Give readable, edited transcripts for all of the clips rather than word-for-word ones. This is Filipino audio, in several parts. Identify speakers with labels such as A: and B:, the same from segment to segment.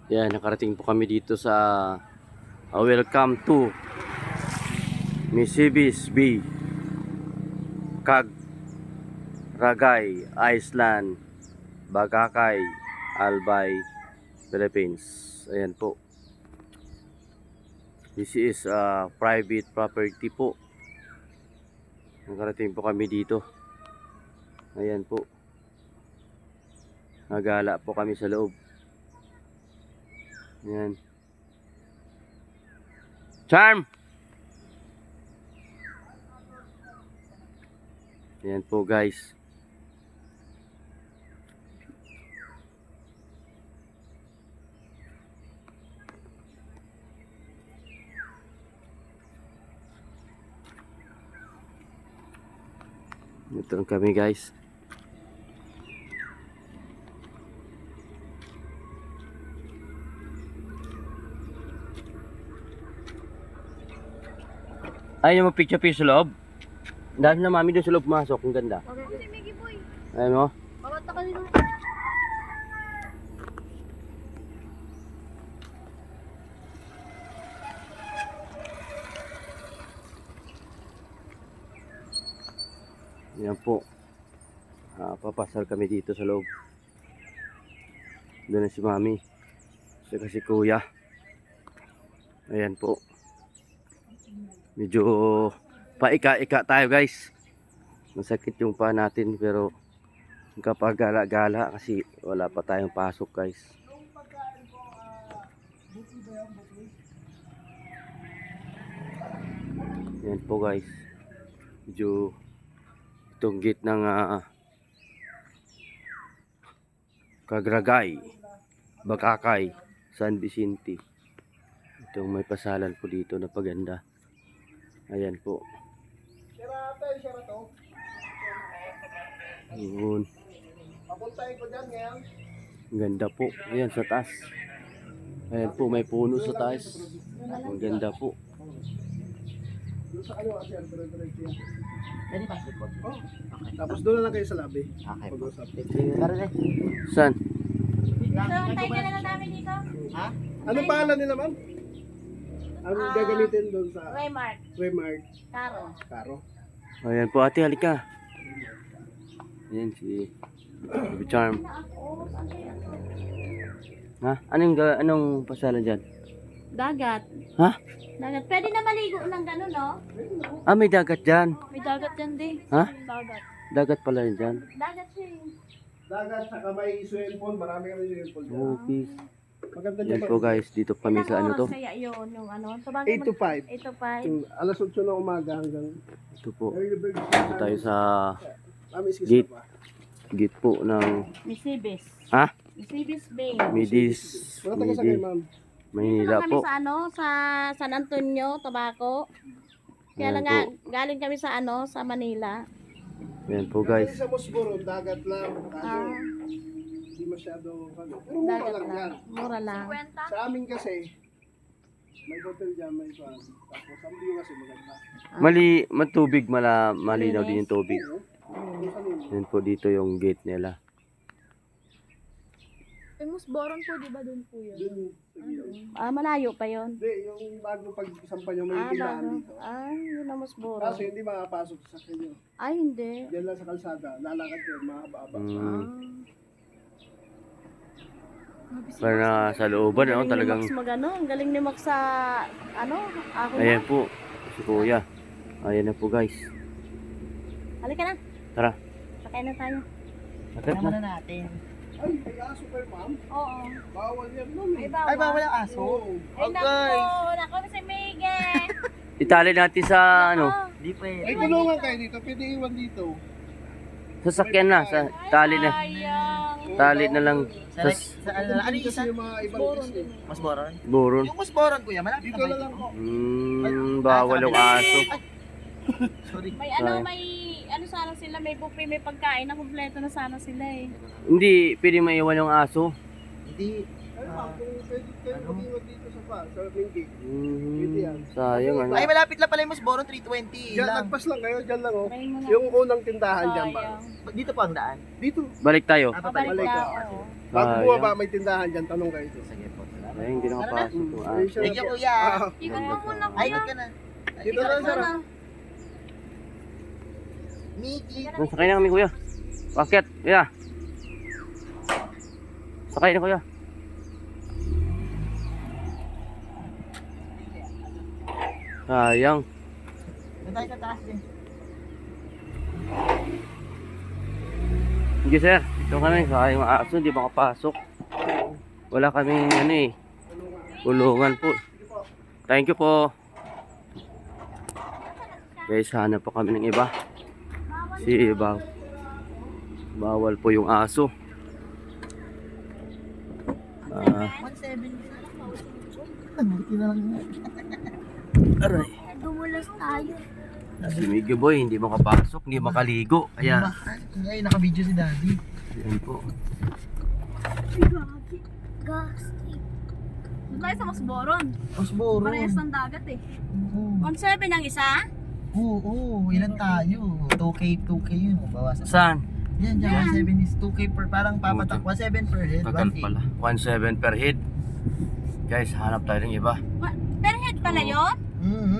A: Yan, nakarating po kami dito sa welcome to Misibis Bay, Ragay Island, Bagakay, Albay, Philippines. Ayan po. This is private property po. Nakarating po kami dito. Ayan po. Nagala po kami sa loob. Ayan. Charm! Ayan po guys. Ito kami guys. Ayaw mo picture sa loob? Dahil na mami doon sa loob masok. Ang ganda. Ayaw mo?
B: Pamata ka nila.
A: Yan po. Papasal kami dito sa loob. Doon na si mami. Saka si kuya. Ayan po. Medyo paika-ika tayo guys. Masakit yung paa natin pero kapag gala-gala kasi wala pa tayong pasok guys. Ayan po guys. Medyo itong gate ng Kagragay, Bagakay, San Vicente. Itong may pasalan po dito na paganda. Ayan po. Yun. Ang ganda po. Ayan sa taas. Ayan po, may puno sa taas. Ang ganda po.
C: Tapos doon na lang kayo sa lobby.
A: Okay.
C: Pag-usap.
A: Saan?
B: So, tayo na lang namin dito.
C: Ha? Anong pangalan nila, ma'am? Ang gagamitin doon sa
B: Raymark.
C: Raymark
B: Karo.
C: Karo.
A: Ayan po ate, halika. Ayan si Charm. Ha? Anong pasalan dyan?
B: Dagat.
A: Ha?
B: Dagat. Pwede na maligo ng gano'n, no?
A: May dagat dyan.
B: May dagat yan, di.
A: Ha?
B: Dagat.
A: Dagat pala yun dyan.
B: Dagat siya.
C: Dagat, saka may swimming pool. Marami kami swimming pool dyan.
A: Okay.
C: Maganda
A: Yan
C: dyan.
A: po guys, dito kami sa ano to.
B: Kaya yun, yung ano.
C: 8 to 5.
B: 8 to 5.
C: Yung alas 8 ng umaga hanggang
A: Ito po.
C: early bird.
A: Dito tayo sa
C: Mami, excuse
A: Gate.
C: me pa.
A: gate po ng
B: Misibis.
A: Ha?
B: Misibis Bay.
A: Midis.
C: Mga taga sa kayo, ma'am.
A: Maynila
B: Kami
A: po.
B: sa ano, sa San Antonio, Tabaco. Kaya
A: Ayan
B: lang nga, galing kami sa ano, sa Manila.
A: Ayan po
C: Guys.
A: guys.
C: Sa Mosboro, dagat lang. Kaso,
B: Ah,
C: hindi masyado, ano. Pero mura
B: dagat
C: lang yan.
B: lang. Mura lang.
C: Sa amin kasi, may hotel dyan, may kwan. Tapos, ang view kasi maganda.
A: Matubig, malinaw din yung tubig.
C: Yung kanina.
A: Yan po dito yung gate nila.
B: Musboron po, di ba dun po yun?
C: Dun, sa gilid.
B: Malayo pa yun.
C: Hindi, yung bago pag-isampan nyo, may tindahan
B: Bago.
C: dito.
B: Yun ang Musboron.
C: Kaso hindi makapasok sa kanyo.
B: Hindi.
C: Diyan lang sa kalsada, lalakad kayo, mahaba-haba.
A: Para na sa looban,
B: Galing
A: talagang.
B: ni Max magano, ang galing ni Max sa ano, ako na.
A: Ayan po, si kuya. Ayan na po guys.
B: Halika na.
A: Tara.
B: Sakay na tayo.
A: Akit na.
B: natin.
C: Ay, may aso kayo, ma'am.
B: Oo.
C: Bawal yan, ma'am.
B: Ay, bawal.
C: ang aso. Oo.
B: Ay, naku si Miguel.
A: Itali natin sa ano,
B: Di pwede.
C: May tulungan kayo dito, pwede iwan dito.
A: sasakyan na, sa tali na.
B: Sayang.
A: Tali na lang sa
C: Ano yung kasi yung mga ibang business.
D: Mas boron?
A: buron.
D: Yung mas boron kuya, malapit
C: Dito na lang po.
A: Bawal yung aso.
D: Sorry.
B: May ano, may ano sana sila, may buffet, may pagkain na kumpleto na sana sila eh.
A: Hindi pwede maiwan yung aso.
D: Hindi.
C: Ay, ma'am, kung pwede kayo mag-iwan dito sa main gate.
A: Sayang ano.
D: Ay, malapit lang pala yung mas boron, 320
C: Diyan,
D: lang.
C: lagpas lang kayo, dyan lang oh.
B: Try mo na.
C: Yung unang tindahan dyan ba?
B: Sayang.
D: Dito po ang daan.
C: Dito.
A: Balik tayo.
D: Ah,
B: Babalik
C: Balik
B: na.
C: ka.
B: Oo.
C: Bago
A: Sayang.
C: bumaba, may tindahan dyan, tanong kayo dito.
D: Sige po, salamat.
A: Ay, hindi nakapasok yung
C: Ay,
A: aso.
C: siya
D: Thank you,
C: po.
D: kuya.
B: Ikot mo muna
D: Ay,
B: kuya.
D: ikot ka na.
C: Dito lang, sir.
D: Mickey.
A: Sakay na kami, kuya. Bakit? Kuya. Sakay na, kuya. Sayang.
D: Doon tayo sa taas din.
A: Hindi, sir. Ito kami. Sakay yung aso. Hindi makapasok. Wala kaming ano eh. Kulungan po. Thank you po. Guys, hanap po kami ng iba. Bawal po yung aso.
D: 1.7. Buti na lang yun.
A: Aray.
B: Dumulas tayo.
A: Si Miggy Boy, hindi makapasok, hindi makaligo. Kaya,
D: Ngayon, naka-video si Daddy.
A: yan po.
B: Gas. Doon tayo sa Masboron.
D: Osboro.
B: Parehas ng dagat eh.
D: Oo.
B: 1.7 ang isa?
D: Oo, ilan tayo? 2K yun. Bawasan.
A: Saan?
D: Yan, 1.7 is 2K per, parang papatak. 1.7 per head.
A: Tagal
D: 1K.
A: pala. 1.7 per head. Guys, hanap tayo ng iba.
B: Per head pala yun?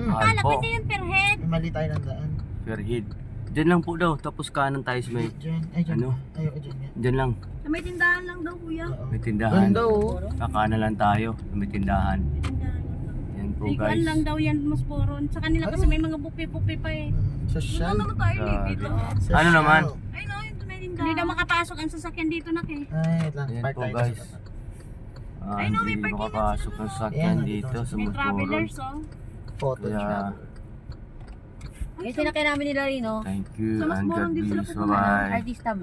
A: Mahal
B: Akala ko
A: po.
B: hindi yun per head.
D: May mali tayo ng daan.
A: Per head. Diyan lang po daw. Tapos kanan tayo sa may...
D: Diyan. Ay, diyan.
A: Ano?
D: Ayoko dyan. Yan.
A: Diyan lang.
B: Sa may tindahan lang daw kuya.
D: Oo.
A: May tindahan.
D: Ganda oh.
A: Kakanan lang tayo. May tindahan.
B: Tindahan lang daw.
A: Yan po
B: Liguan
A: guys.
B: lang daw yan Masboron. Sa kanila kasi may mga bupi-bupi pa eh.
D: Social.
B: Ano naman tayo
A: Grabe.
B: dito?
D: Social.
A: Ano naman?
B: Ay no, yun may tindahan. Hindi daw makapasok ang sasakyan dito nak eh.
D: Ay, wait lang.
A: Yan
D: Park
A: po
D: tayo
A: guys.
D: sa tapat.
B: Ay, no, may
A: Hindi
B: parking
A: makapasok ng sakyan
D: Ayan,
A: dito
D: dito.
A: sa
B: May
A: Motoron.
B: travelers oh.
D: Photo
A: Kaya,
D: travel.
E: Yung sinakay namin nila Rino,
A: thank you
B: Sa mas
A: and
B: morong
A: God
B: din sila
A: bless.
B: pupunta.
A: Bye-bye.
E: artista